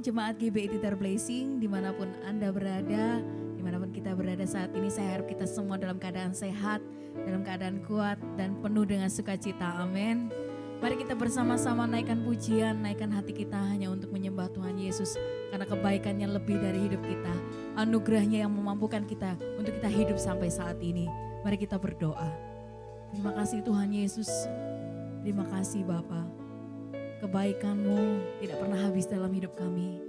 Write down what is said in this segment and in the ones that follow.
Jemaat GBI Titer Blessing, dimanapun Anda berada, dimanapun kita berada saat ini, saya harap kita semua dalam keadaan sehat, dalam keadaan kuat, dan penuh dengan sukacita. Amin. Mari kita bersama-sama naikkan pujian, naikkan hati kita hanya untuk menyembah Tuhan Yesus. Karena kebaikannya lebih dari hidup kita, anugerahnya yang memampukan kita untuk kita hidup sampai saat ini. Mari kita berdoa. Terima kasih Tuhan Yesus, terima kasih Bapa. Kebaikan-Mu tidak pernah habis dalam hidup kami.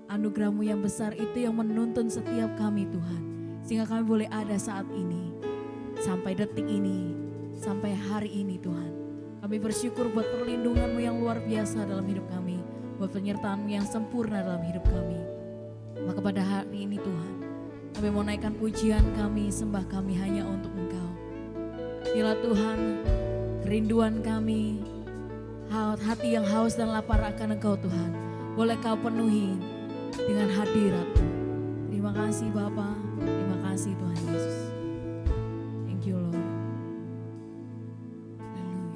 Anugerah-Mu yang besar itu yang menuntun setiap kami Tuhan. Sehingga kami boleh ada saat ini. Sampai detik ini. Sampai hari ini Tuhan. Kami bersyukur buat perlindungan-Mu yang luar biasa dalam hidup kami. Buat penyertaan-Mu yang sempurna dalam hidup kami. Maka pada hari ini Tuhan, kami mau naikkan pujian kami, sembah kami hanya untuk Engkau. Biarlah Tuhan, kerinduan kami, hati yang haus dan lapar akan Engkau Tuhan, boleh Kau penuhi dengan hadirat-Mu. Terima kasih Bapa, terima kasih Tuhan Yesus. Thank you Lord. Haleluya.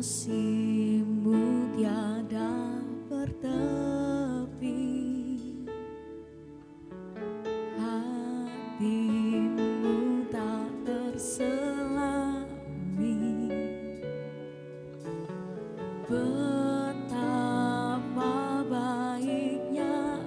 Kasih-Mu tiada bertepi, hati-Mu tak terselami. Betapa baiknya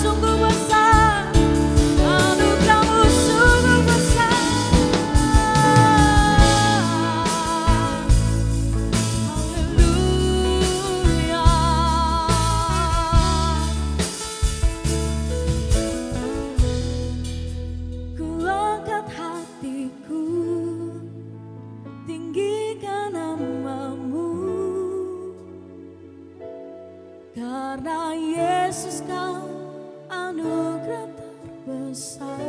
sungguh besar, anugerahmu sungguh besar. Haleluya. Ku angkat hatiku, tinggikan namamu, karena Yesus kau anugerah terbesar.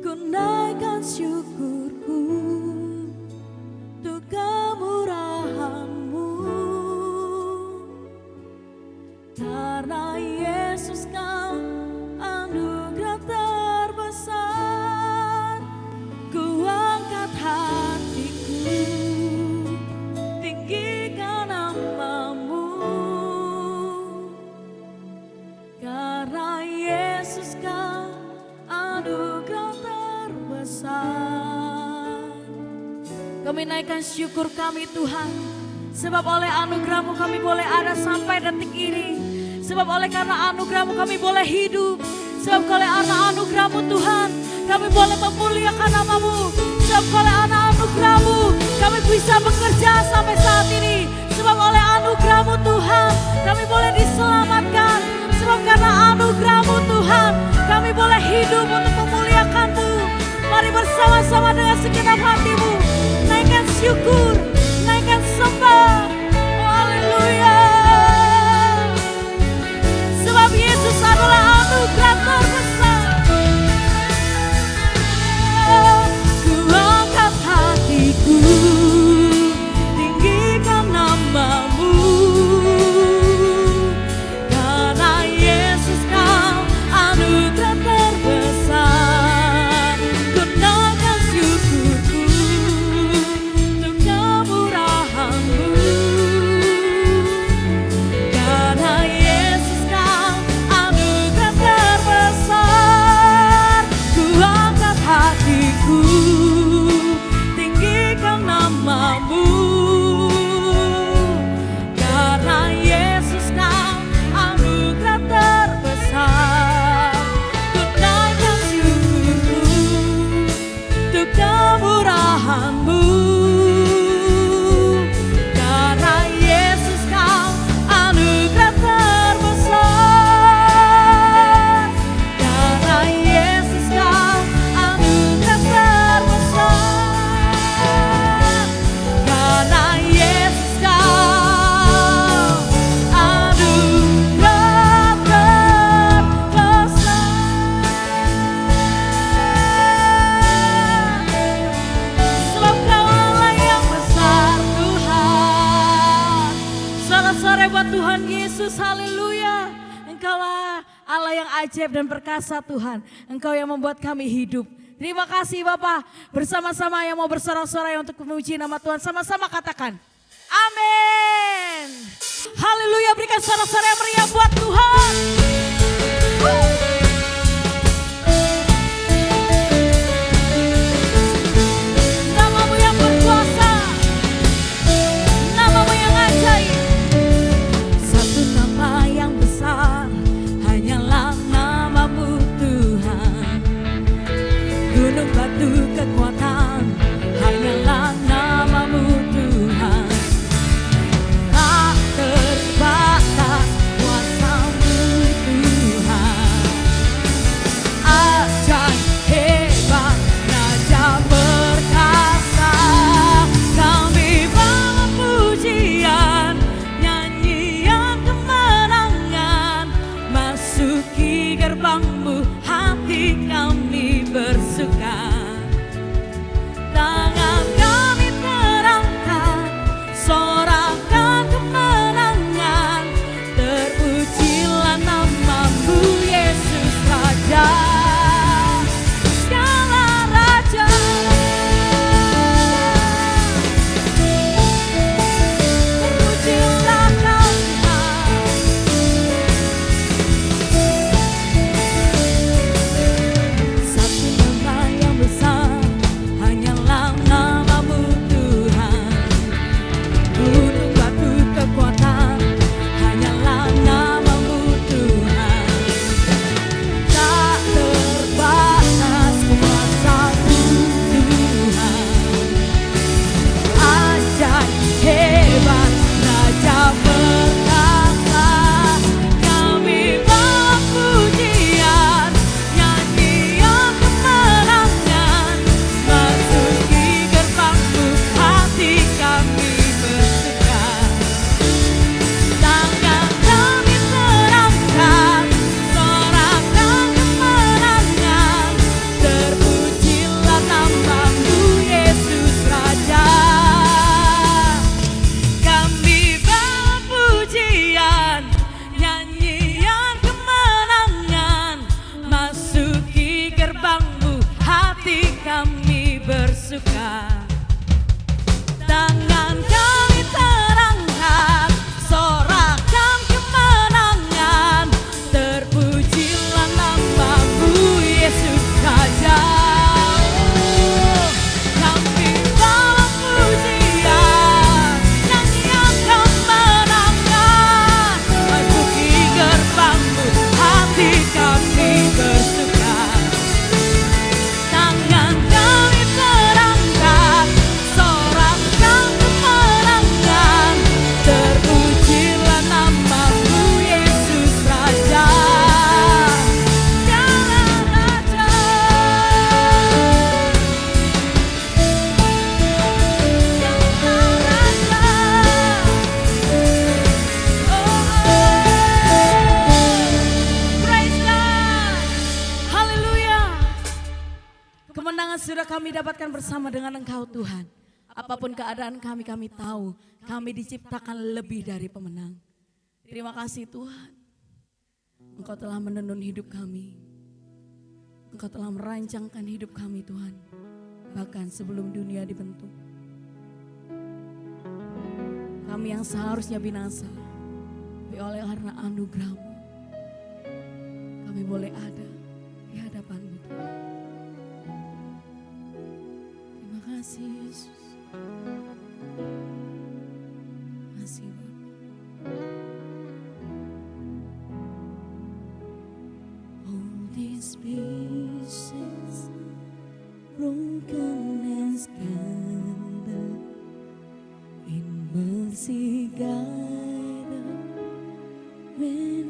Ku naikkan syukurku untuk kemurahan-Mu, karena Yesus kau anugerah terbesar. Ku angkat hatiku, tinggikan namamu, karena Yesus kau anugerah terbesar. Kami naikkan syukur kami Tuhan, sebab oleh anugerah-Mu kami boleh ada sampai detik ini. Sebab oleh karena anugerah-Mu kami boleh hidup. Sebab oleh anugerah-Mu Tuhan kami boleh memuliakan nama-Mu. Sebab oleh anugerah-Mu kami bisa bekerja sampai saat ini. Sebab oleh anugerah-Mu Tuhan kami boleh diselamatkan. Sebab karena anugerah-Mu Tuhan kami boleh hidup untuk memuliakan-Mu. Mari bersama-sama dengan segenap hatimu naikkan syukur, naikkan sembah. Oh, haleluya. Sebab Yesus adalah anugerah terbesar. Ku angkat hatiku, tinggikan namamu, karena Yesus kau anugerah terbesar. Ku naikkan syukurku untuk kemurahan-Mu, karena Yesus kau anugerah terbesar. Ku angkat hatiku, tinggikan namamu, karena Yesus kau anugerah terbesar. Ku naikkan syukurku untuk kemurahan-Mu, karena Yesus kau anugerah terbesar. Karena Yesus kau anugerah terbesar. Karena Yesus kau anugerah terbesar. Sebab Kau Allah yang besar Tuhan. Sorak-sorai buat Tuhan Yesus, haleluya. Engkaulah Allah yang ajaib dan perkasa Tuhan. Engkau yang membuat kami hidup. Terima kasih Bapak. Bersama-sama yang mau bersorak-sorai untuk memuji nama Tuhan, sama-sama katakan amin. Haleluya, berikan sorak-sorai yang meriah buat Tuhan. Namamu yang berkuasa, namamu yang ajaib. Satu nama yang besar, hanyalah namamu Tuhan. Gunung batu kekuatan, hanyalah namamu Tuhan. Tak terbatas kuasa-Mu kami dapatkan bersama dengan Engkau Tuhan. Apapun keadaan kami tahu kami diciptakan lebih dari pemenang. Terima kasih Tuhan. Engkau telah menenun hidup kami. Engkau telah merancangkan hidup kami Tuhan. Bahkan sebelum dunia dibentuk. Kami yang seharusnya binasa. Tapi oleh karena anugerah-Mu, kami boleh ada di hadapan-Mu Tuhan. Terima kasih Yesus. Terima kasih Bapa. All these pieces broken and scattered in mercy guided when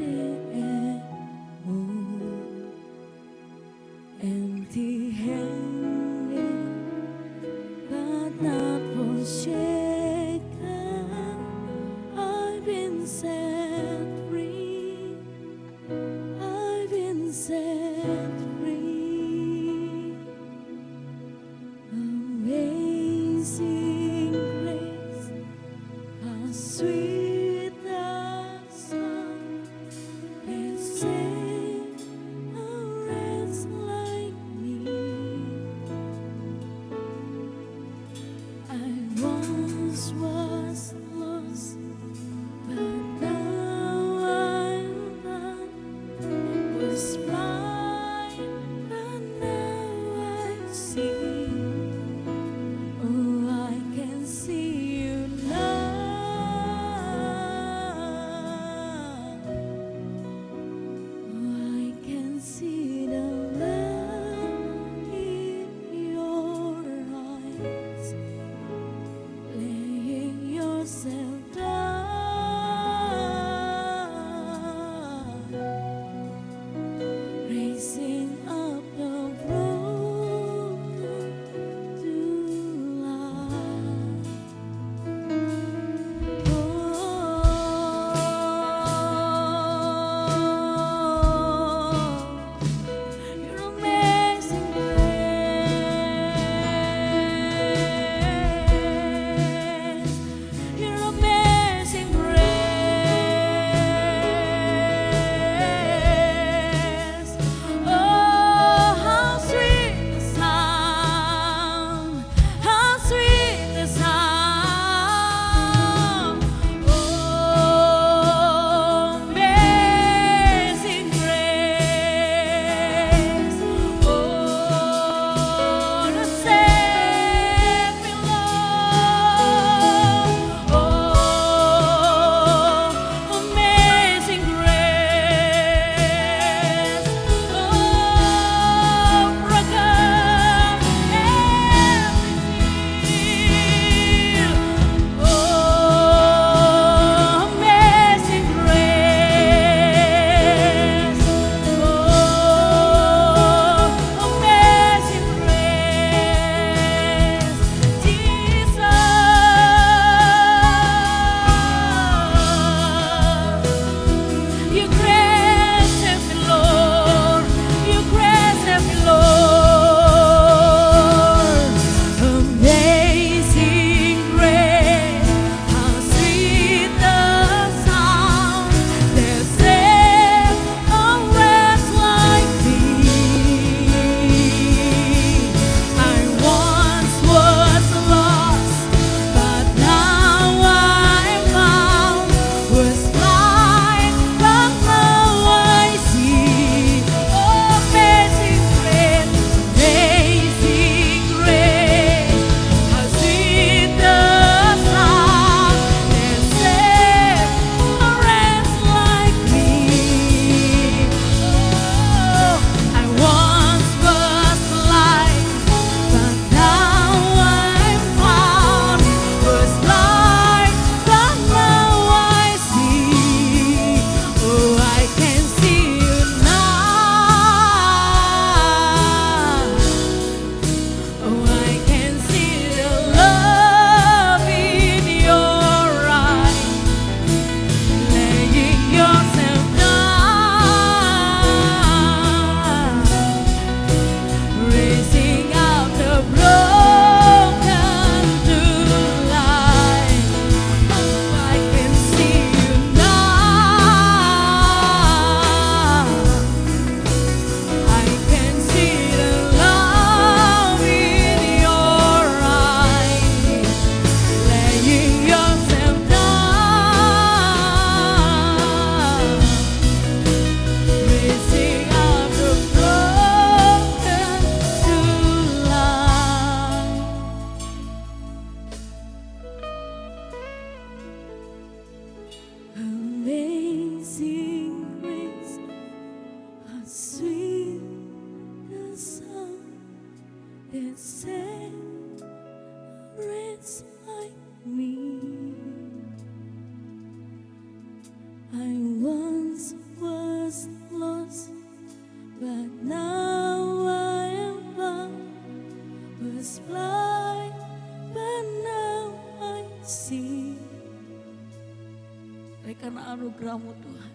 empty-handed but not forsaken. I've been set free. I've been set free. Amazing grace, how sweet the sound kasih, oleh karena anugerah-Mu Tuhan,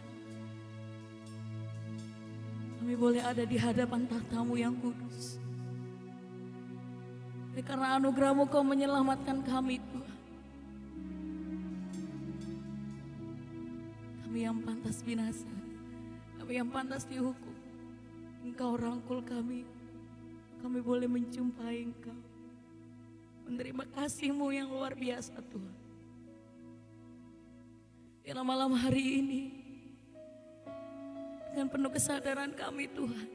kami boleh ada di hadapan tahta-Mu yang kudus. Oleh karena anugerah-Mu Kau menyelamatkan kami Tuhan. Kami yang pantas binasa, kami yang pantas dihukum, Engkau rangkul kami boleh menjumpai Engkau, menerima kasih-Mu yang luar biasa Tuhan. Dalam malam hari ini, dengan penuh kesadaran kami Tuhan,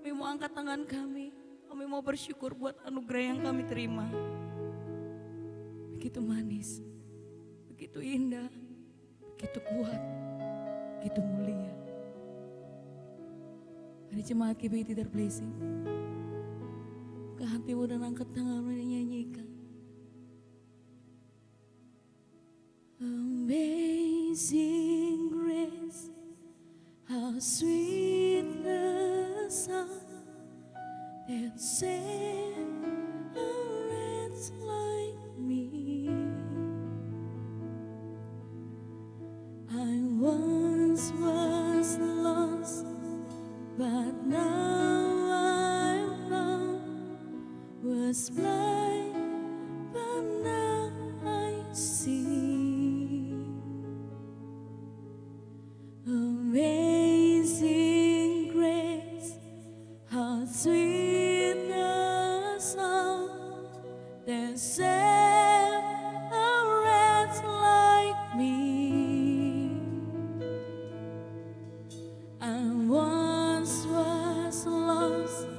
kami mau angkat tangan kami mau bersyukur buat anugerah yang kami terima. Begitu manis, begitu indah, begitu kuat, begitu mulia. Mari jemaat GBI Theater Blessing, buka hatimu dan angkat tanganmu dan nyanyikan. Amazing grace, how sweet the sound that saved a wretch like me. I once was lost, but now I'm found. Was blind, but now I see. Amazing grace, how sweet the sound that saved a wretch like me. I once was lost,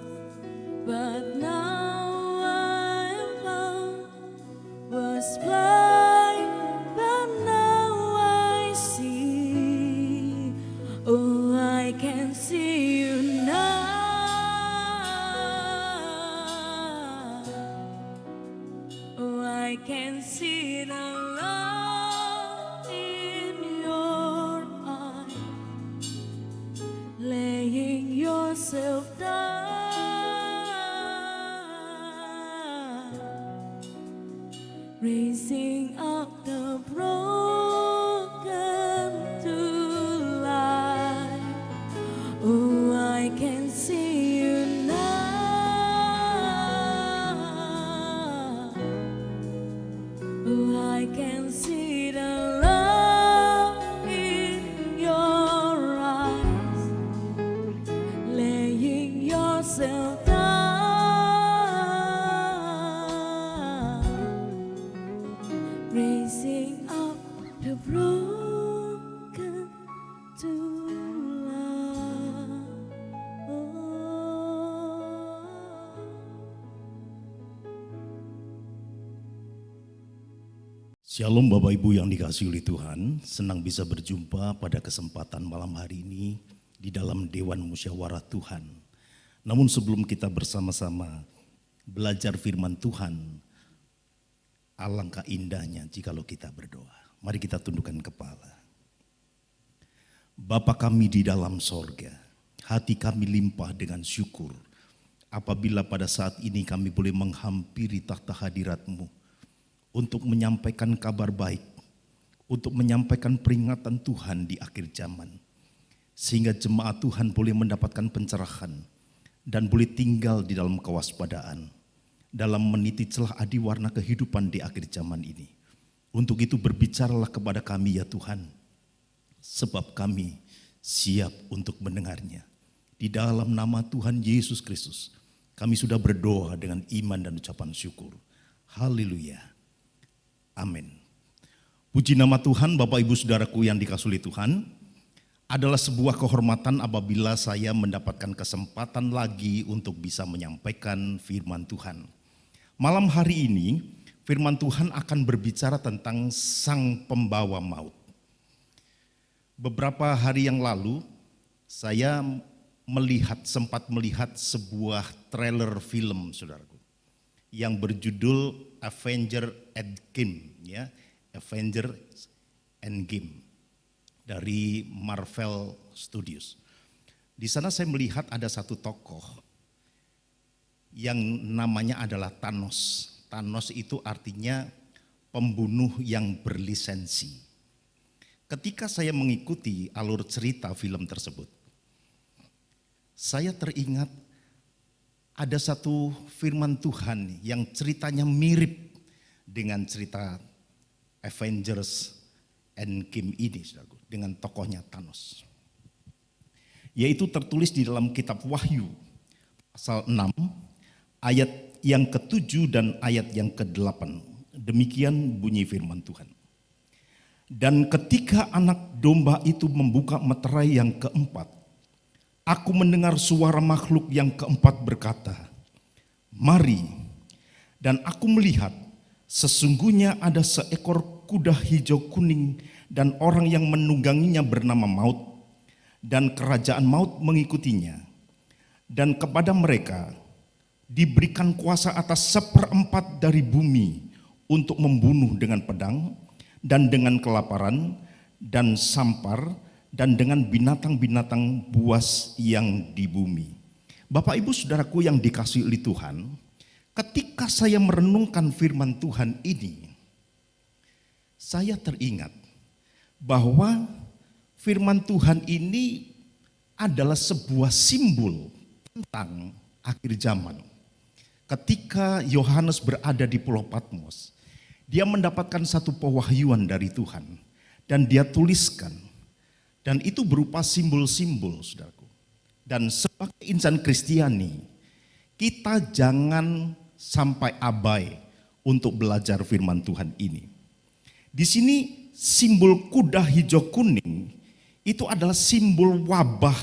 but now I'm found. Was blind, but now I see. Oh, I can see you now. Oh, I can see the love in your eyes, laying yourself down, raising up the broken to life. Oh, I can see you now. Oh, I can see the love in your eyes, laying yourself down, raising up the broken to life. Shalom Bapak Ibu yang dikasihi oleh Tuhan, senang bisa berjumpa pada kesempatan malam hari ini di dalam Dewan Musyawarah Tuhan. Namun sebelum kita bersama-sama belajar firman Tuhan, alangkah indahnya jikalau kita berdoa. Mari kita tundukkan kepala. Bapa kami di dalam sorga, hati kami limpah dengan syukur apabila pada saat ini kami boleh menghampiri takhta hadirat-Mu untuk menyampaikan kabar baik, untuk menyampaikan peringatan Tuhan di akhir zaman. Sehingga jemaat Tuhan boleh mendapatkan pencerahan dan boleh tinggal di dalam kewaspadaan, dalam meniti celah adiwarna kehidupan di akhir zaman ini. Untuk itu berbicaralah kepada kami ya Tuhan, sebab kami siap untuk mendengarnya. Di dalam nama Tuhan Yesus Kristus, kami sudah berdoa dengan iman dan ucapan syukur. Haleluya. Amin. Puji nama Tuhan. Bapak Ibu Saudaraku yang dikasihi Tuhan, adalah sebuah kehormatan apabila saya mendapatkan kesempatan lagi untuk bisa menyampaikan firman Tuhan. Malam hari ini firman Tuhan akan berbicara tentang sang pembawa maut. Beberapa hari yang lalu saya sempat melihat sebuah trailer film, saudaraku, yang berjudul Avengers Endgame, ya, Avengers Endgame dari Marvel Studios. Di sana saya melihat ada satu tokoh yang namanya adalah Thanos. Thanos itu artinya pembunuh yang berlisensi. Ketika saya mengikuti alur cerita film tersebut, saya teringat ada satu firman Tuhan yang ceritanya mirip dengan cerita Avengers Endgame ini, saudaraku, dengan tokohnya Thanos. Yaitu tertulis di dalam kitab Wahyu pasal 6 ayat yang ke-7 dan ayat yang ke-8. Demikian bunyi firman Tuhan. Dan ketika anak domba itu membuka meterai yang keempat, aku mendengar suara makhluk yang keempat berkata, "Mari." Dan aku melihat sesungguhnya ada seekor kuda hijau kuning dan orang yang menungganginya bernama Maut, dan kerajaan maut mengikutinya. Dan kepada mereka diberikan kuasa atas 1/4 dari bumi untuk membunuh dengan pedang dan dengan kelaparan dan sampar dan dengan binatang-binatang buas yang di bumi. Bapak Ibu Saudaraku yang dikasihi oleh Tuhan, ketika saya merenungkan firman Tuhan ini, saya teringat bahwa firman Tuhan ini adalah sebuah simbol tentang akhir zaman. Ketika Yohanes berada di Pulau Patmos, dia mendapatkan satu pewahyuan dari Tuhan dan dia tuliskan. Dan itu berupa simbol-simbol, saudaraku. Dan sebagai insan Kristiani, kita jangan sampai abai untuk belajar firman Tuhan ini. Di sini simbol kuda hijau kuning itu adalah simbol wabah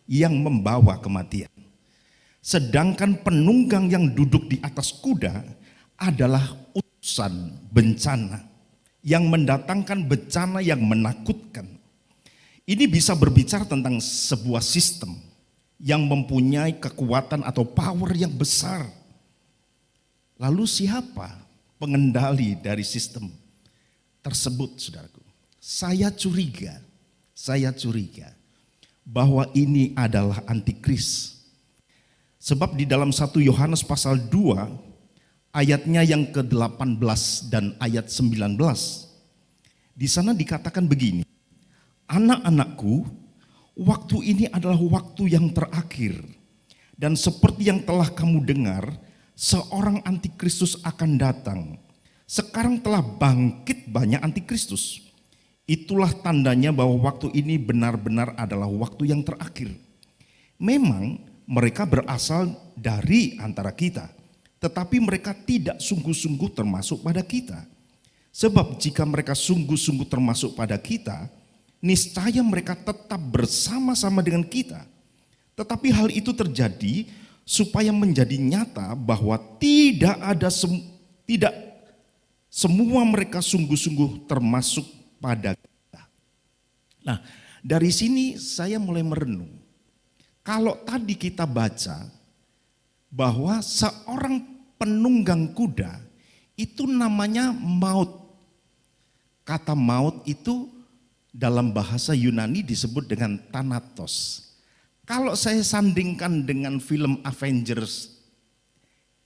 yang membawa kematian. Sedangkan penunggang yang duduk di atas kuda adalah utusan bencana yang mendatangkan bencana yang menakutkan. Ini bisa berbicara tentang sebuah sistem yang mempunyai kekuatan atau power yang besar. Lalu siapa pengendali dari sistem tersebut, saudaraku? Saya curiga bahwa ini adalah antikris. Sebab di dalam 1 Yohanes pasal 2 ayatnya yang ke-18 dan ayat 19, di sana dikatakan begini, "Anak-anakku, waktu ini adalah waktu yang terakhir, dan seperti yang telah kamu dengar, seorang antikristus akan datang. Sekarang telah bangkit banyak antikristus. Itulah tandanya bahwa waktu ini benar-benar adalah waktu yang terakhir. Memang mereka berasal dari antara kita, tetapi mereka tidak sungguh-sungguh termasuk pada kita. Sebab jika mereka sungguh-sungguh termasuk pada kita, niscaya mereka tetap bersama-sama dengan kita. Tetapi hal itu terjadi supaya menjadi nyata bahwa tidak semua mereka sungguh-sungguh termasuk pada kita." Nah, dari sini saya mulai merenung. Kalau tadi kita baca bahwa seorang penunggang kuda itu namanya Maut. Kata maut itu dalam bahasa Yunani disebut dengan Thanatos. Kalau saya sandingkan dengan film Avengers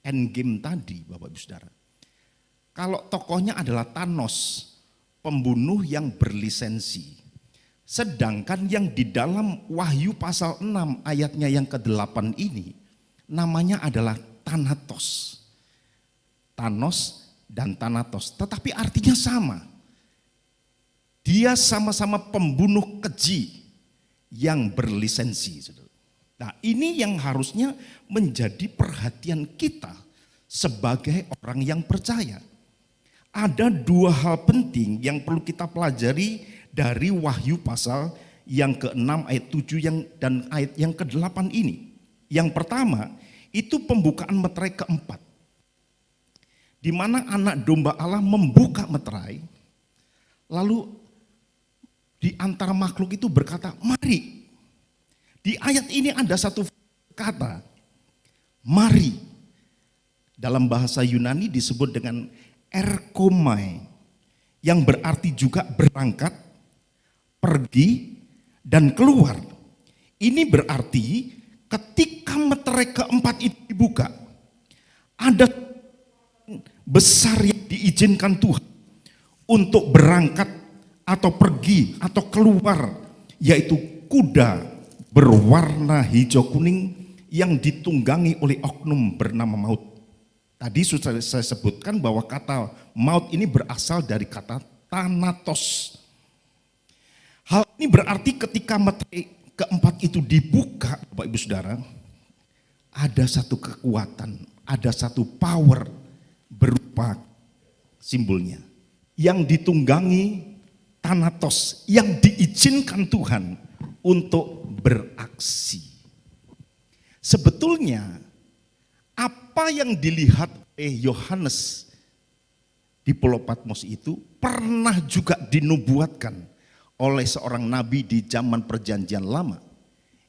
Endgame tadi, Bapak Ibu Saudara, kalau tokohnya adalah Thanos, pembunuh yang berlisensi. Sedangkan yang di dalam Wahyu pasal 6 ayatnya yang ke-8 ini namanya adalah Thanatos. Thanos dan Thanatos, tetapi artinya sama. Dia sama-sama pembunuh keji yang berlisensi. Nah, ini yang harusnya menjadi perhatian kita sebagai orang yang percaya. Ada dua hal penting yang perlu kita pelajari dari Wahyu pasal yang ke-6 ayat 7 dan ayat yang ke-8 ini. Yang pertama, itu pembukaan meterai keempat. Di mana anak domba Allah membuka meterai, lalu di antara makhluk itu berkata, "Mari." Di ayat ini ada satu kata, "mari." Dalam bahasa Yunani disebut dengan erkomai, yang berarti juga berangkat, pergi, dan keluar. Ini berarti ketika meterai keempat itu dibuka, ada besar yang diizinkan Tuhan untuk berangkat atau pergi atau keluar, yaitu kuda berwarna hijau kuning yang ditunggangi oleh oknum bernama maut. Tadi sudah saya sebutkan bahwa kata maut ini berasal dari kata thanatos. Hal ini berarti ketika mata keempat itu dibuka, Bapak Ibu Saudara, ada satu kekuatan, ada satu power berupa simbolnya yang ditunggangi thanatos, yang diizinkan Tuhan untuk beraksi. Sebetulnya apa yang dilihat oleh Yohanes di Pulau Patmos itu pernah juga dinubuatkan oleh seorang nabi di zaman Perjanjian Lama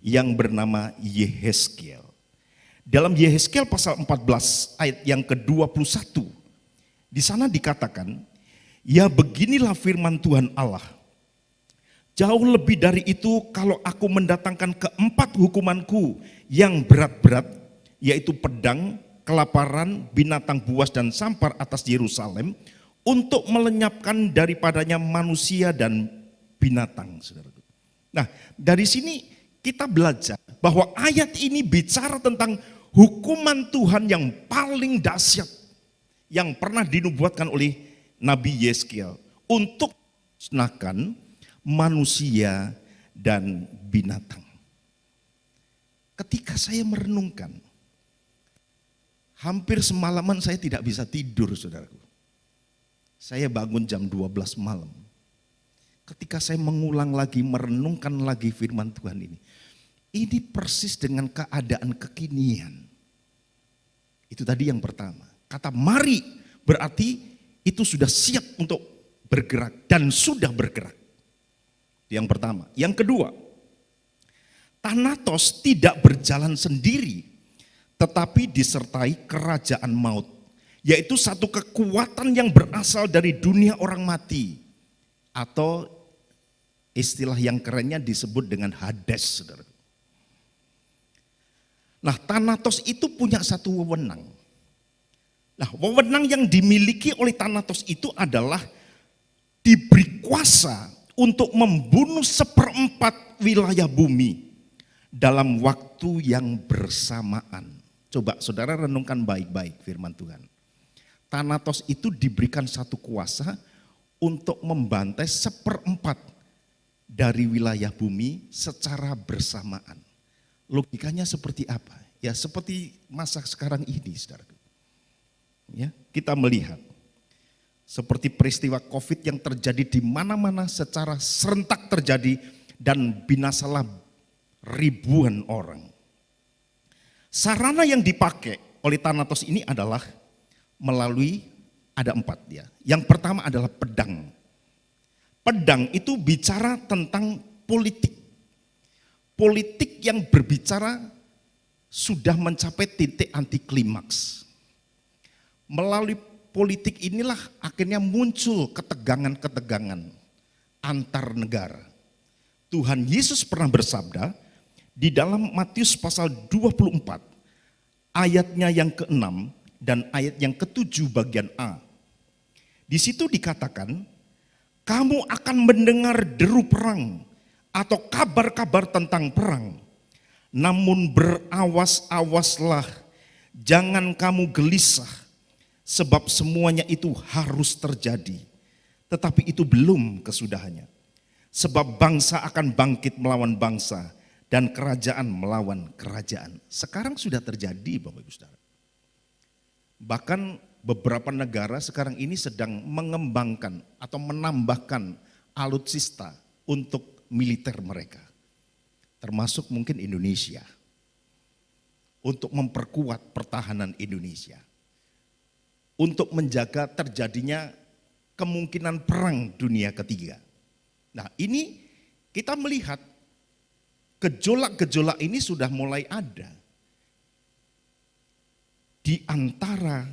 yang bernama Yehezkiel. Dalam Yehezkiel pasal 14 ayat yang ke-21, di sana dikatakan, ya beginilah firman Tuhan Allah, jauh lebih dari itu kalau aku mendatangkan keempat hukumanku yang berat-berat, yaitu pedang, kelaparan, binatang buas dan sampar atas Yerusalem, untuk melenyapkan daripadanya manusia dan binatang. Saudaraku. Nah, dari sini kita belajar bahwa ayat ini bicara tentang hukuman Tuhan yang paling dahsyat yang pernah dinubuatkan oleh Nabi Yehezkiel untuk musnahkan manusia dan binatang. Ketika saya merenungkan, hampir semalaman saya tidak bisa tidur, saudaraku. Saya bangun jam 12 malam. Ketika saya mengulang lagi, merenungkan lagi firman Tuhan ini. Ini persis dengan keadaan kekinian. Itu tadi yang pertama. Kata mari berarti itu sudah siap untuk bergerak dan sudah bergerak. Yang pertama. Yang kedua, thanatos tidak berjalan sendiri, tetapi disertai kerajaan maut, yaitu satu kekuatan yang berasal dari dunia orang mati, atau istilah yang kerennya disebut dengan Hades, saudara. Nah, thanatos itu punya satu wewenang. Nah, wewenang yang dimiliki oleh thanatos itu adalah diberi kuasa untuk membunuh 1/4 wilayah bumi dalam waktu yang bersamaan. Coba saudara renungkan baik-baik firman Tuhan. Thanatos itu diberikan satu kuasa untuk membantai 1/4 dari wilayah bumi secara bersamaan. Logikanya seperti apa? Ya seperti masa sekarang ini, saudara. Ya, kita melihat seperti peristiwa COVID yang terjadi di mana-mana secara serentak terjadi dan binasalah ribuan orang. Sarana yang dipakai oleh thanatos ini adalah melalui ada 4 ya. Yang pertama adalah pedang. Pedang itu bicara tentang politik. Politik yang berbicara sudah mencapai titik anti klimaks. Melalui politik inilah akhirnya muncul ketegangan-ketegangan antar negara. Tuhan Yesus pernah bersabda di dalam Matius pasal 24 ayatnya yang ke-6 dan ayat yang ke-7 bagian A. Di situ dikatakan, kamu akan mendengar deru perang atau kabar-kabar tentang perang. Namun berawas-awaslah, jangan kamu gelisah, sebab semuanya itu harus terjadi. Tetapi itu belum kesudahannya. Sebab bangsa akan bangkit melawan bangsa dan kerajaan melawan kerajaan. Sekarang sudah terjadi, Bapak Ibu Saudara. Bahkan beberapa negara sekarang ini sedang mengembangkan atau menambahkan alutsista untuk militer mereka. Termasuk mungkin Indonesia. Untuk memperkuat pertahanan Indonesia. Untuk menjaga terjadinya kemungkinan perang dunia ketiga. Nah, ini kita melihat gejolak-gejolak ini sudah mulai ada di antara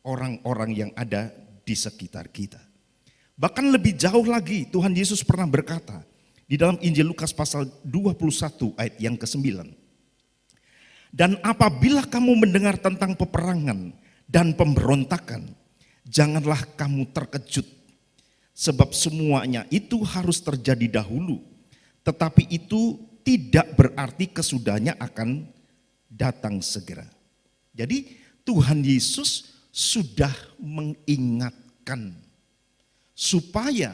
orang-orang yang ada di sekitar kita. Bahkan lebih jauh lagi Tuhan Yesus pernah berkata di dalam Injil Lukas pasal 21 ayat yang ke-9. Dan apabila kamu mendengar tentang peperangan dan pemberontakan, Janganlah kamu terkejut, sebab semuanya itu harus terjadi dahulu, tetapi itu tidak berarti kesudahnya akan datang segera. Jadi Tuhan Yesus sudah mengingatkan supaya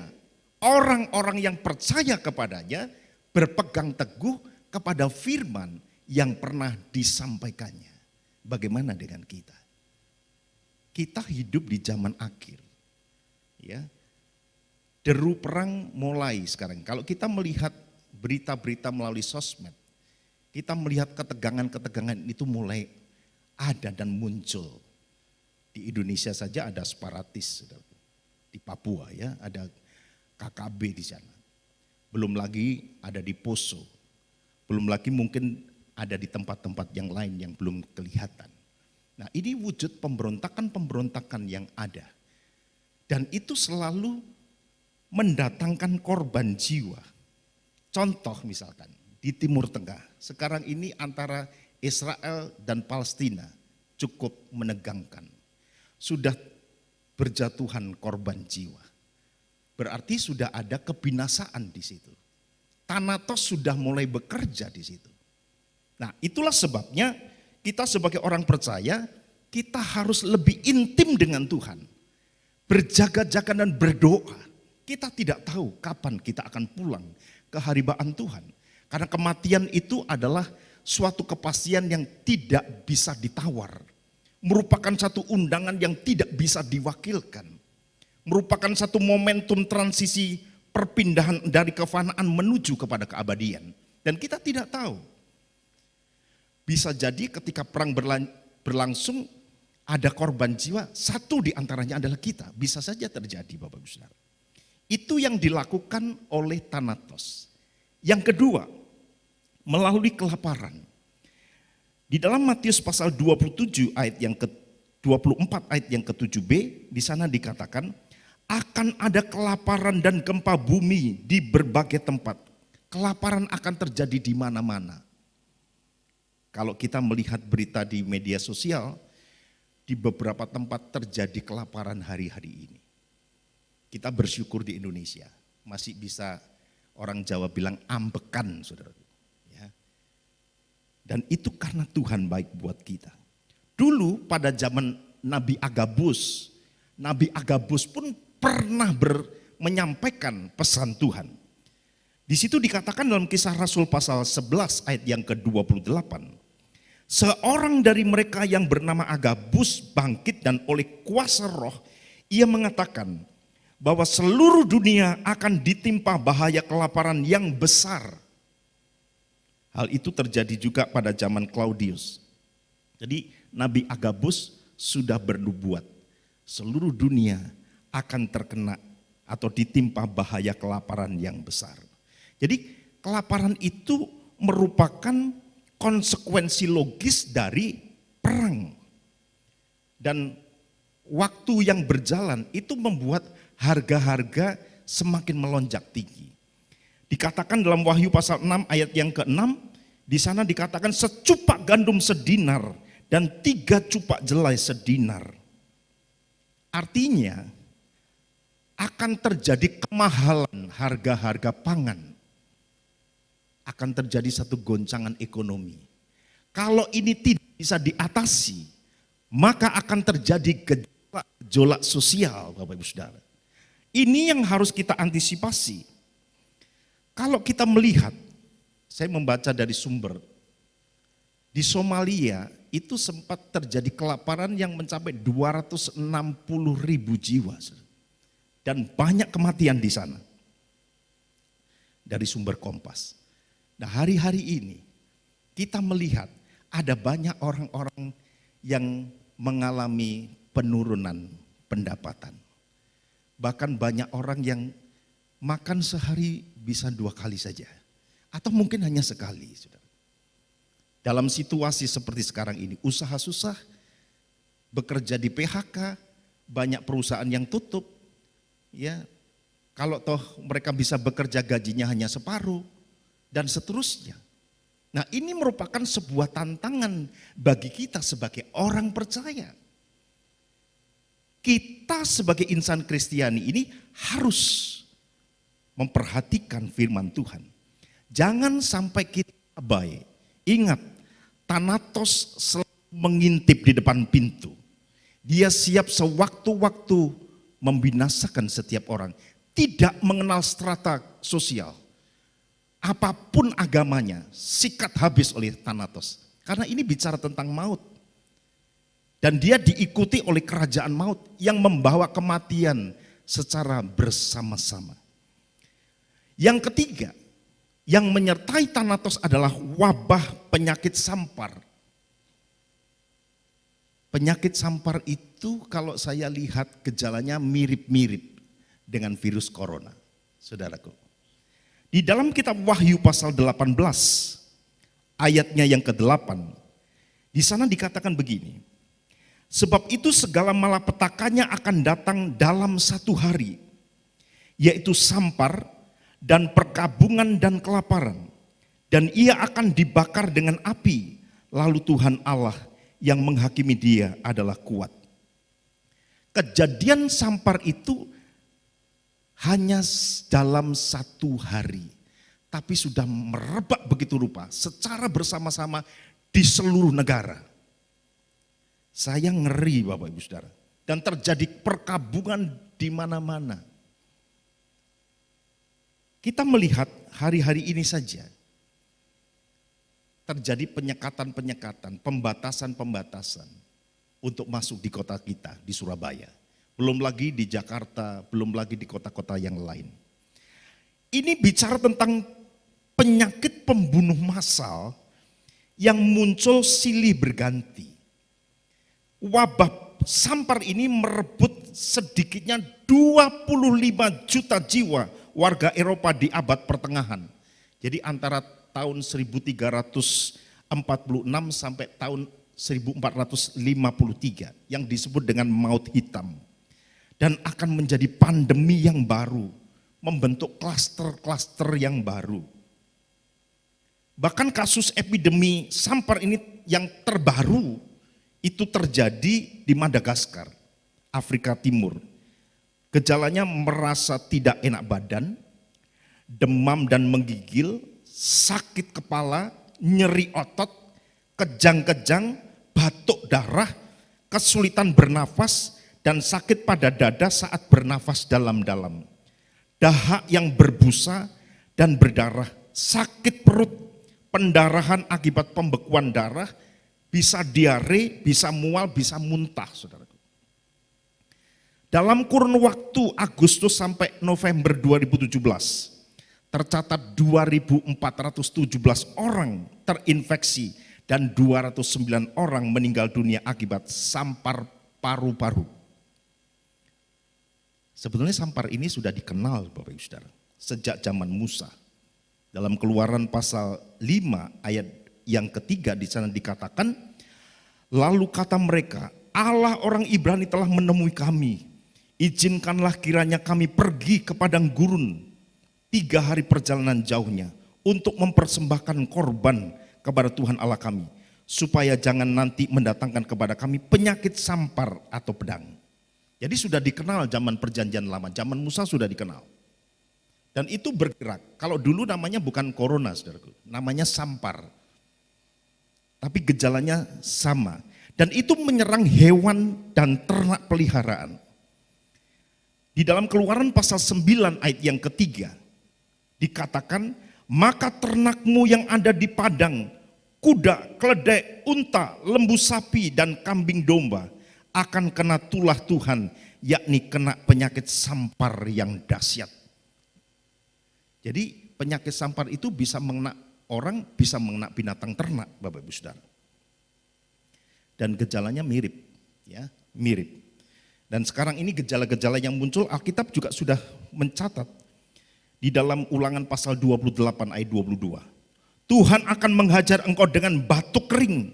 orang-orang yang percaya kepadanya berpegang teguh kepada firman yang pernah disampaikannya. Bagaimana dengan kita? Kita hidup di zaman akhir. Ya. Deru perang mulai sekarang. Kalau kita melihat berita-berita melalui sosmed, kita melihat ketegangan-ketegangan itu mulai ada dan muncul. Di Indonesia saja ada separatis, di Papua ya, ada KKB di sana. Belum lagi ada di Poso, belum lagi mungkin ada di tempat-tempat yang lain yang belum kelihatan. Nah ini wujud pemberontakan-pemberontakan yang ada. Dan itu selalu mendatangkan korban jiwa. Contoh misalkan di Timur Tengah, sekarang ini antara Israel dan Palestina cukup menegangkan. Sudah berjatuhan korban jiwa. Berarti sudah ada kebinasaan di situ. Thanatos sudah mulai bekerja di situ. Nah itulah sebabnya kita sebagai orang percaya, kita harus lebih intim dengan Tuhan. Berjaga-jaga dan berdoa. Kita tidak tahu kapan kita akan pulang ke haribaan Tuhan. Karena kematian itu adalah suatu kepastian yang tidak bisa ditawar. Merupakan satu undangan yang tidak bisa diwakilkan. Merupakan satu momentum transisi perpindahan dari kefanaan menuju kepada keabadian. Dan kita tidak tahu. Bisa jadi ketika perang berlangsung ada korban jiwa, satu di antaranya adalah kita. Bisa saja terjadi Bapak Ibu Saudara. Itu yang dilakukan oleh Thanatos. Yang kedua, melalui kelaparan. Di dalam Matius pasal 27 ayat yang ke-24 ayat yang ke-7b, di sana dikatakan akan ada kelaparan dan gempa bumi di berbagai tempat. Kelaparan akan terjadi di mana-mana. Kalau kita melihat berita di media sosial, di beberapa tempat terjadi kelaparan hari-hari ini. Kita bersyukur di Indonesia, masih bisa orang Jawa bilang ambekan, saudara. Ya. Dan itu karena Tuhan baik buat kita. Dulu pada zaman Nabi Agabus pun pernah menyampaikan pesan Tuhan. Di situ dikatakan dalam Kisah Rasul pasal 11 ayat yang ke-28. Seorang dari mereka yang bernama Agabus bangkit dan oleh kuasa roh ia mengatakan bahwa seluruh dunia akan ditimpa bahaya kelaparan yang besar. Hal itu terjadi juga pada zaman Claudius. Jadi Nabi Agabus sudah bernubuat seluruh dunia akan terkena atau ditimpa bahaya kelaparan yang besar. Jadi kelaparan itu merupakan konsekuensi logis dari perang. Dan waktu yang berjalan itu membuat harga-harga semakin melonjak tinggi. Dikatakan dalam Wahyu pasal 6 ayat yang ke-6, di sana dikatakan secupak gandum sedinar dan 3 cupak jelai sedinar. Artinya akan terjadi kemahalan harga-harga pangan. Akan terjadi satu goncangan ekonomi. Kalau ini tidak bisa diatasi, maka akan terjadi gejolak sosial, Bapak Ibu Saudara. Ini yang harus kita antisipasi. Kalau kita melihat, saya membaca dari sumber, di Somalia itu sempat terjadi kelaparan yang mencapai 260.000 jiwa. Dan banyak kematian di sana. Dari sumber Kompas. Nah hari-hari ini kita melihat ada banyak orang-orang yang mengalami penurunan pendapatan. Bahkan banyak orang yang makan sehari bisa 2 kali saja. Atau mungkin hanya sekali. Saudara. Dalam situasi seperti sekarang ini, usaha susah, bekerja di PHK, banyak perusahaan yang tutup. Ya, kalau toh mereka bisa bekerja gajinya hanya separuh. Dan seterusnya. Nah ini merupakan sebuah tantangan bagi kita sebagai orang percaya. kita sebagai insan Kristiani ini harus memperhatikan firman Tuhan. Jangan sampai kita abai. Ingat, Thanatos selalu mengintip di depan pintu. Dia siap sewaktu-waktu membinasakan setiap orang. Tidak mengenal strata sosial. Apapun agamanya, sikat habis oleh Thanatos. Karena ini bicara tentang maut. Dan dia diikuti oleh kerajaan maut yang membawa kematian secara bersama-sama. Yang ketiga, yang menyertai Thanatos adalah wabah penyakit sampar. Penyakit sampar itu kalau saya lihat gejalanya mirip-mirip dengan virus corona, saudaraku. Di dalam kitab Wahyu pasal 18, ayatnya yang ke-8, di sana dikatakan begini. Sebab itu segala malapetakannya akan datang dalam satu hari, yaitu sampar dan perkabungan dan kelaparan. Dan ia akan dibakar dengan api, lalu Tuhan Allah yang menghakimi dia adalah kuat. Kejadian sampar itu hanya dalam satu hari, tapi sudah merebak begitu rupa secara bersama-sama di seluruh negara. Saya ngeri Bapak Ibu Saudara. Dan terjadi perkabungan di mana-mana. Kita melihat hari-hari ini saja terjadi penyekatan-penyekatan, pembatasan-pembatasan untuk masuk di kota kita, di Surabaya. Belum lagi di Jakarta, belum lagi di kota-kota yang lain. Ini bicara tentang penyakit pembunuh massal yang muncul silih berganti. Wabah sampar ini merebut sedikitnya 25 juta jiwa warga Eropa di abad pertengahan. Jadi antara tahun 1346 sampai tahun 1453 yang disebut dengan maut hitam. Dan akan menjadi pandemi yang baru, membentuk klaster-klaster yang baru. Bahkan kasus epidemi sampar ini yang terbaru itu terjadi di Madagaskar, Afrika Timur. Gejalanya merasa tidak enak badan, demam dan menggigil, sakit kepala, nyeri otot, kejang-kejang, batuk darah, kesulitan bernafas, dan sakit pada dada saat bernafas dalam-dalam. Dahak yang berbusa dan berdarah, sakit perut, pendarahan akibat pembekuan darah, bisa diare, bisa mual, bisa muntah, saudaraku. Dalam kurun waktu Agustus sampai November 2017, tercatat 2.417 orang terinfeksi dan 209 orang meninggal dunia akibat sampar paru-paru. Sebetulnya sampar ini sudah dikenal Bapak Ibu Saudara sejak zaman Musa. Dalam Keluaran pasal 5 ayat yang ketiga di sana dikatakan, lalu kata mereka, Allah orang Ibrani telah menemui kami. Izinkanlah kiranya kami pergi ke padang gurun 3 hari perjalanan jauhnya untuk mempersembahkan korban kepada Tuhan Allah kami, supaya jangan nanti mendatangkan kepada kami penyakit sampar atau pedang. Jadi sudah dikenal zaman perjanjian lama, zaman Musa sudah dikenal. Dan itu bergerak. Kalau dulu namanya bukan corona, saudaraku, namanya sampar. Tapi gejalanya sama. Dan itu menyerang hewan dan ternak peliharaan. Di dalam Keluaran pasal 9 ayat yang ketiga, dikatakan, maka ternakmu yang ada di padang, kuda, keledai, unta, lembu sapi, dan kambing domba, akan kena tulah Tuhan, yakni kena penyakit sampar yang dahsyat. Jadi penyakit sampar itu bisa mengena orang, bisa mengena binatang ternak, Bapak Ibu Saudara. Dan gejalanya mirip, ya, mirip. Dan sekarang ini gejala-gejala yang muncul, Alkitab juga sudah mencatat di dalam Ulangan pasal 28 ayat 22. Tuhan akan menghajar engkau dengan batuk kering,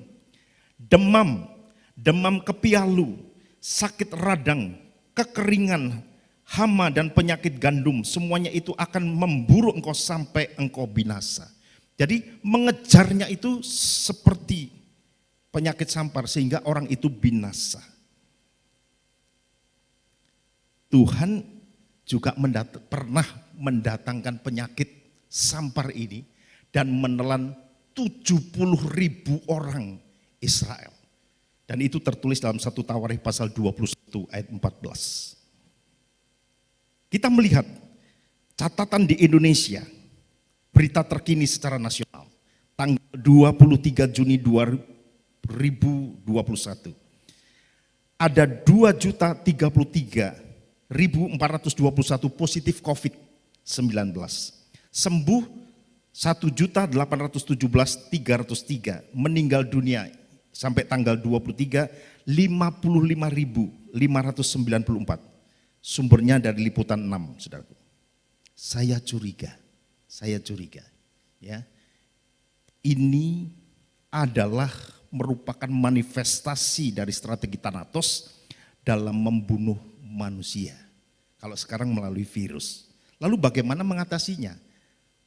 demam, demam kepialu, sakit radang, kekeringan, hama dan penyakit gandum, semuanya itu akan memburu engkau sampai engkau binasa. Jadi mengejarnya itu seperti penyakit sampar sehingga orang itu binasa. Tuhan juga pernah mendatangkan penyakit sampar ini dan menelan 70.000 orang Israel. Dan itu tertulis dalam 1 Tawarikh pasal 21 ayat 14. Kita melihat catatan di Indonesia, berita terkini secara nasional, tanggal 23 Juni 2021. Ada 2.033.421 positif COVID-19. Sembuh 1.817.303, meninggal dunia sampai tanggal 23 55.594. Sumbernya dari Liputan 6, Saudaraku. Saya curiga ya. Ini adalah merupakan manifestasi dari strategi Thanatos dalam membunuh manusia. Kalau sekarang melalui virus. Lalu bagaimana mengatasinya?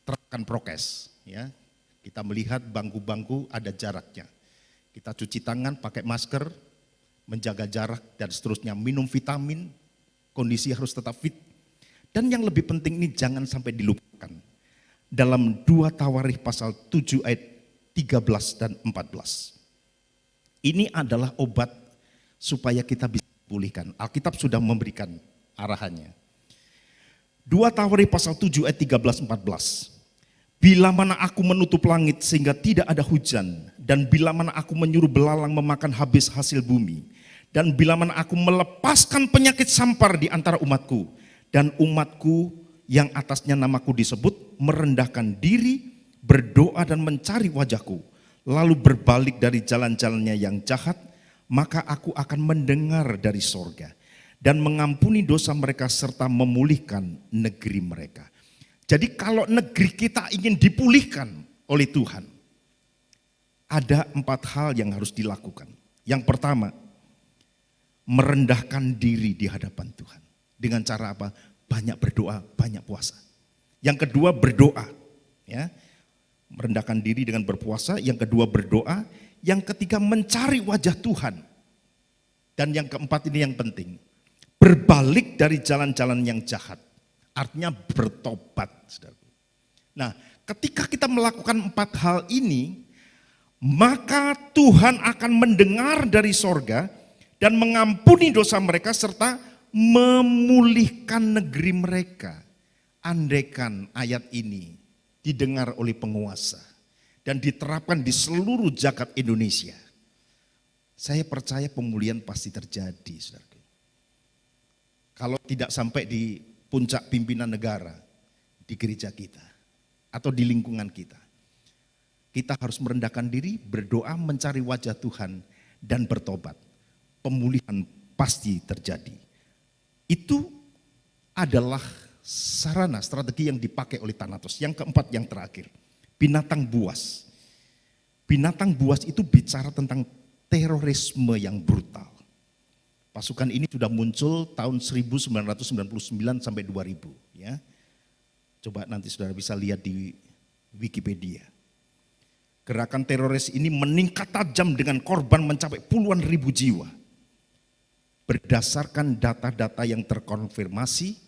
Terapkan prokes, ya. Kita melihat bangku-bangku ada jaraknya. Kita cuci tangan, pakai masker, menjaga jarak dan seterusnya, minum vitamin, kondisi harus tetap fit. Dan yang lebih penting ini jangan sampai dilupakan. Dalam 2 Tawarikh pasal 7 ayat 13 dan 14. Ini adalah obat supaya kita bisa pulihkan. Alkitab sudah memberikan arahannya. 2 Tawarikh pasal 7 ayat 13-14. Bila mana aku menutup langit sehingga tidak ada hujan, dan bila mana aku menyuruh belalang memakan habis hasil bumi, dan bila mana aku melepaskan penyakit sampar di antara umatku, dan umatku yang atasnya namaku disebut merendahkan diri, berdoa dan mencari wajahku, lalu berbalik dari jalan-jalannya yang jahat, maka aku akan mendengar dari sorga dan mengampuni dosa mereka serta memulihkan negeri mereka. Jadi kalau negeri kita ingin dipulihkan oleh Tuhan, ada 4 hal yang harus dilakukan. Yang pertama, merendahkan diri di hadapan Tuhan. Dengan cara apa? Banyak berdoa, banyak puasa. Yang kedua berdoa, ya. Merendahkan diri dengan berpuasa. Yang kedua berdoa. Yang ketiga mencari wajah Tuhan. Dan yang keempat ini yang penting, berbalik dari jalan-jalan yang jahat. Artinya bertobat. Nah, ketika kita melakukan 4 hal ini, maka Tuhan akan mendengar dari sorga dan mengampuni dosa mereka serta memulihkan negeri mereka. Andaikan ayat ini didengar oleh penguasa dan diterapkan di seluruh jagat Indonesia, saya percaya pemulihan pasti terjadi, saudara. Kalau tidak sampai di puncak pimpinan negara, di gereja kita atau di lingkungan kita, kita harus merendahkan diri, berdoa, mencari wajah Tuhan dan bertobat. Pemulihan pasti terjadi. Itu adalah sarana strategi yang dipakai oleh Thanatos. Yang keempat, yang terakhir, binatang buas. Binatang buas itu bicara tentang terorisme yang brutal. Pasukan ini sudah muncul tahun 1999 sampai 2000, ya. Coba nanti saudara bisa lihat di Wikipedia. Gerakan teroris ini meningkat tajam dengan korban mencapai puluhan ribu jiwa. Berdasarkan data-data yang terkonfirmasi,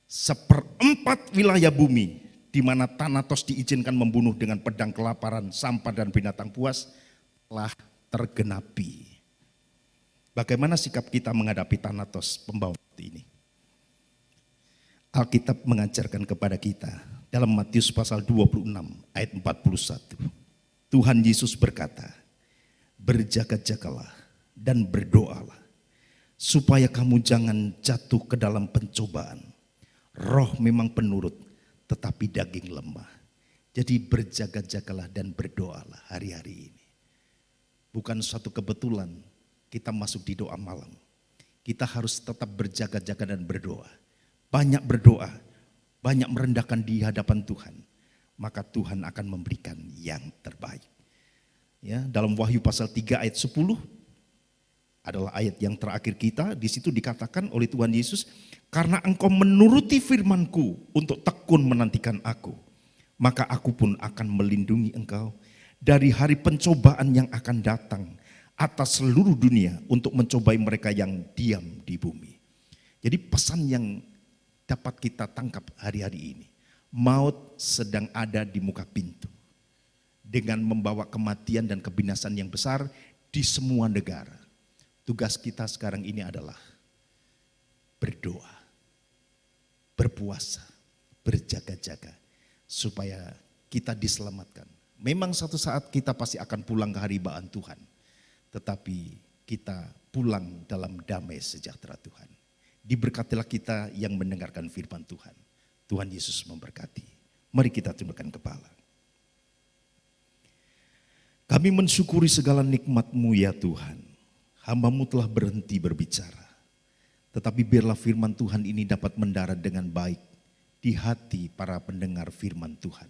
1/4 wilayah bumi di mana Thanatos diizinkan membunuh dengan pedang kelaparan, sampah dan binatang buas telah tergenapi. Bagaimana sikap kita menghadapi Thanatos pembawa ini? Alkitab mengajarkan kepada kita dalam Matius pasal 26 ayat 41. Tuhan Yesus berkata, berjaga-jagalah dan berdoalah supaya kamu jangan jatuh ke dalam pencobaan. Roh memang penurut tetapi daging lemah. Jadi berjaga-jagalah dan berdoalah hari-hari ini. Bukan suatu kebetulan kita masuk di doa malam. Kita harus tetap berjaga-jaga dan berdoa. Banyak berdoa, banyak merendahkan di hadapan Tuhan. Maka Tuhan akan memberikan yang terbaik. Ya, dalam Wahyu pasal 3 ayat 10 adalah ayat yang terakhir kita. Di situ dikatakan oleh Tuhan Yesus, karena engkau menuruti firman-Ku untuk tekun menantikan Aku, maka Aku pun akan melindungi engkau dari hari pencobaan yang akan datang atas seluruh dunia untuk mencobai mereka yang diam di bumi. Jadi pesan yang dapat kita tangkap hari-hari ini. Maut sedang ada di muka pintu. Dengan membawa kematian dan kebinasan yang besar di semua negara. Tugas kita sekarang ini adalah berdoa, berpuasa, berjaga-jaga supaya kita diselamatkan. Memang satu saat kita pasti akan pulang ke haribaan Tuhan. Tetapi kita pulang dalam damai sejahtera Tuhan. Diberkatilah kita yang mendengarkan firman Tuhan. Tuhan Yesus memberkati. Mari kita tundukkan kepala. Kami mensyukuri segala nikmat-Mu ya Tuhan. Hamba-Mu telah berhenti berbicara. Tetapi biarlah firman Tuhan ini dapat mendarat dengan baik di hati para pendengar firman Tuhan.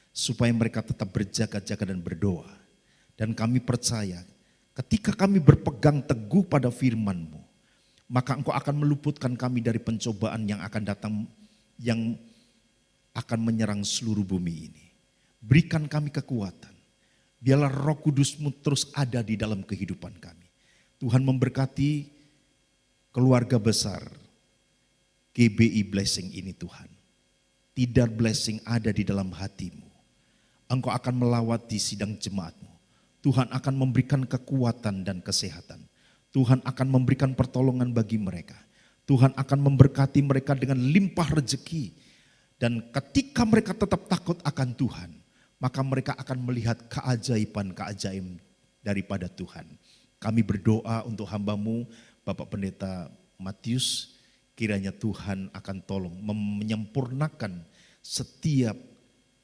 Supaya mereka tetap berjaga-jaga dan berdoa. Dan kami percaya ketika kami berpegang teguh pada firman-Mu, maka Engkau akan meluputkan kami dari pencobaan yang akan datang, yang akan menyerang seluruh bumi ini. Berikan kami kekuatan. Biarlah Roh Kudus-Mu terus ada di dalam kehidupan kami. Tuhan memberkati keluarga besar GBI Blessing ini Tuhan. Tidar Blessing ada di dalam hati-Mu. Engkau akan melawati sidang jemaat-Mu. Tuhan akan memberikan kekuatan dan kesehatan. Tuhan akan memberikan pertolongan bagi mereka. Tuhan akan memberkati mereka dengan limpah rezeki. Dan ketika mereka tetap takut akan Tuhan, maka mereka akan melihat keajaiban-keajaiban daripada Tuhan. Kami berdoa untuk hamba-Mu, Bapak Pendeta Matius, kiranya Tuhan akan tolong menyempurnakan setiap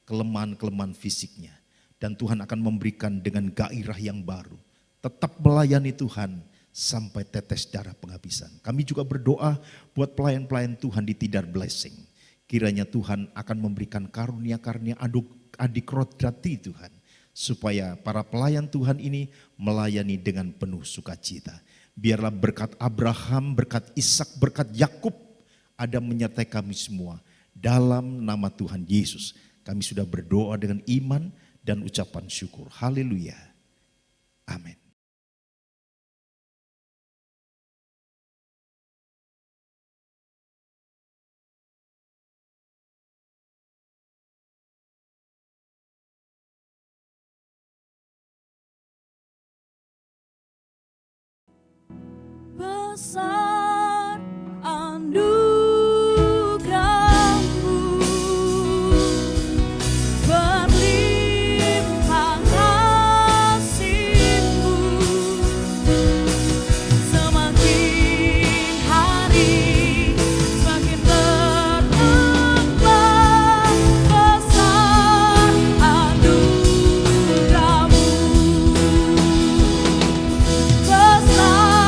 kelemahan-kelemahan fisiknya. Dan Tuhan akan memberikan dengan gairah yang baru. Tetap melayani Tuhan sampai tetes darah penghabisan. Kami juga berdoa buat pelayan-pelayan Tuhan di Tidar Blessing. Kiranya Tuhan akan memberikan karunia-karunia adik rodrati Tuhan. Supaya para pelayan Tuhan ini melayani dengan penuh sukacita. Biarlah berkat Abraham, berkat Ishak, berkat Yakub ada menyertai kami semua. Dalam nama Tuhan Yesus kami sudah berdoa dengan iman dan ucapan syukur. Haleluya. Amin. Besar anugerah-Mu, berlimpah kasih-Mu, semakin hari semakin bertambah. Besar anugerah-Mu, besar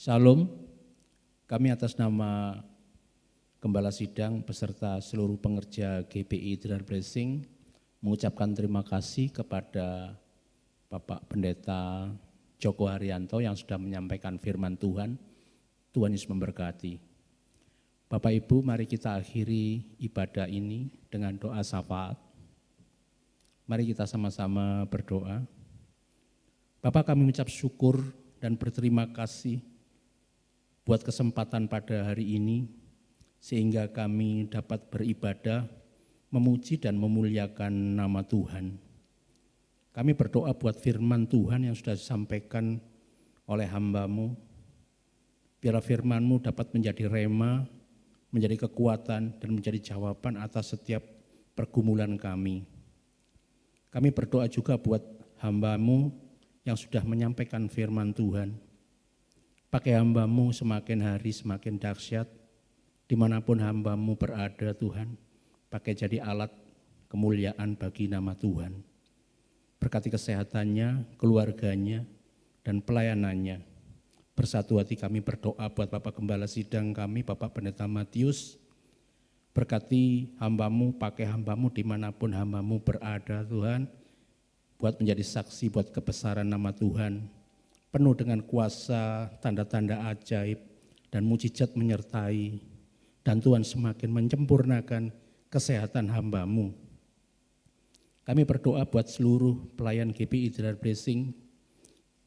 Shalom, kami atas nama Gembala Sidang beserta seluruh pengerja GBI Tidar Blessing mengucapkan terima kasih kepada Bapak Pendeta Joko Haryanto yang sudah menyampaikan firman Tuhan. Tuhan Yesus memberkati. Bapak Ibu, mari kita akhiri ibadah ini dengan doa syafaat. Mari kita sama-sama berdoa. Bapak, kami mengucap syukur dan berterima kasih buat kesempatan pada hari ini, sehingga kami dapat beribadah memuji dan memuliakan nama Tuhan. Kami berdoa buat firman Tuhan yang sudah disampaikan oleh hamba-Mu. Biar firman-Mu dapat menjadi rema, menjadi kekuatan, dan menjadi jawaban atas setiap pergumulan kami. Kami berdoa juga buat hamba-Mu yang sudah menyampaikan firman Tuhan. Pakai hamba-Mu semakin hari semakin dahsyat, dimanapun hamba-Mu berada Tuhan, pakai jadi alat kemuliaan bagi nama Tuhan. Berkati kesehatannya, keluarganya, dan pelayanannya. Bersatu hati kami berdoa buat Bapak Gembala Sidang kami, Bapak Pendeta Matius. Berkati hamba-Mu, pakai hamba-Mu dimanapun hamba-Mu berada Tuhan, buat menjadi saksi buat kebesaran nama Tuhan, penuh dengan kuasa, tanda-tanda ajaib, dan mujizat menyertai, dan Tuhan semakin menyempurnakan kesehatan hamba-Mu. Kami berdoa buat seluruh pelayan GPI General Blessing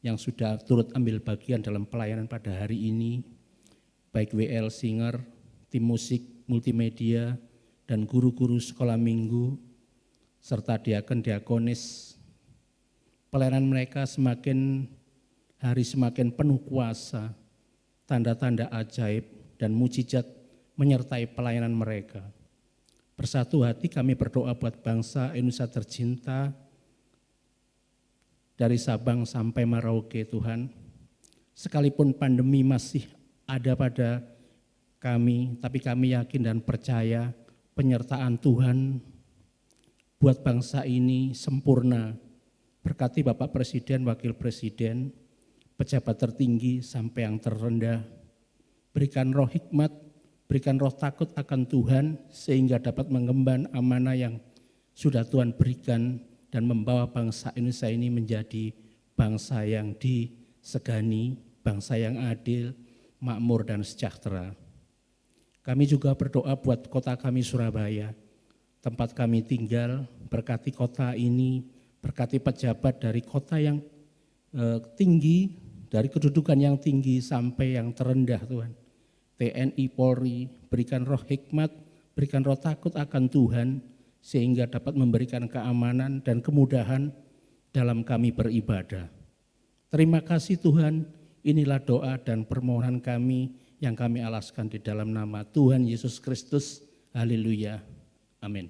yang sudah turut ambil bagian dalam pelayanan pada hari ini, baik WL Singer, tim musik, multimedia, dan guru-guru sekolah minggu, serta diakon-diakonis. Pelayanan mereka semakin hari semakin penuh kuasa, tanda-tanda ajaib, dan mujizat menyertai pelayanan mereka. Bersatu hati kami berdoa buat bangsa Indonesia tercinta, dari Sabang sampai Merauke Tuhan. Sekalipun pandemi masih ada pada kami, tapi kami yakin dan percaya penyertaan Tuhan buat bangsa ini sempurna. Berkati Bapak Presiden, Wakil Presiden, pejabat tertinggi sampai yang terendah. Berikan roh hikmat, berikan roh takut akan Tuhan sehingga dapat mengemban amanah yang sudah Tuhan berikan dan membawa bangsa Indonesia ini menjadi bangsa yang disegani, bangsa yang adil, makmur dan sejahtera. Kami juga berdoa buat kota kami Surabaya, tempat kami tinggal, berkati kota ini, berkati pejabat dari kota yang tinggi, dari kedudukan yang tinggi sampai yang terendah Tuhan. TNI, Polri, berikan roh hikmat, berikan roh takut akan Tuhan, sehingga dapat memberikan keamanan dan kemudahan dalam kami beribadah. Terima kasih Tuhan, inilah doa dan permohonan kami yang kami alaskan di dalam nama Tuhan Yesus Kristus. Haleluya. Amin.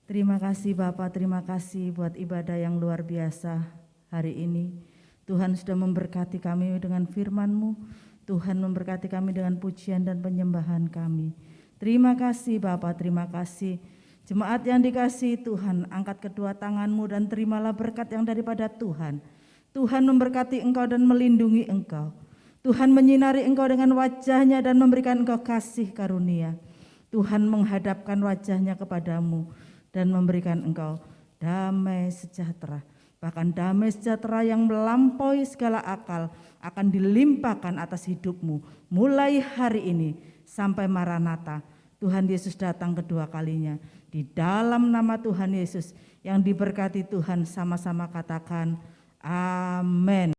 Terima kasih Bapak, terima kasih buat ibadah yang luar biasa hari ini. Tuhan sudah memberkati kami dengan firman-Mu, Tuhan memberkati kami dengan pujian dan penyembahan kami. Terima kasih Bapak, terima kasih. Jemaat yang dikasihi Tuhan, angkat kedua tangan-Mu dan terimalah berkat yang daripada Tuhan. Tuhan memberkati engkau dan melindungi engkau. Tuhan menyinari engkau dengan wajah-Nya dan memberikan engkau kasih karunia. Tuhan menghadapkan wajah-Nya kepadamu dan memberikan engkau damai sejahtera. Bahkan damai sejahtera yang melampaui segala akal akan dilimpahkan atas hidupmu mulai hari ini sampai Maranatha. Tuhan Yesus datang kedua kalinya. Di dalam nama Tuhan Yesus yang diberkati Tuhan, sama-sama katakan amin.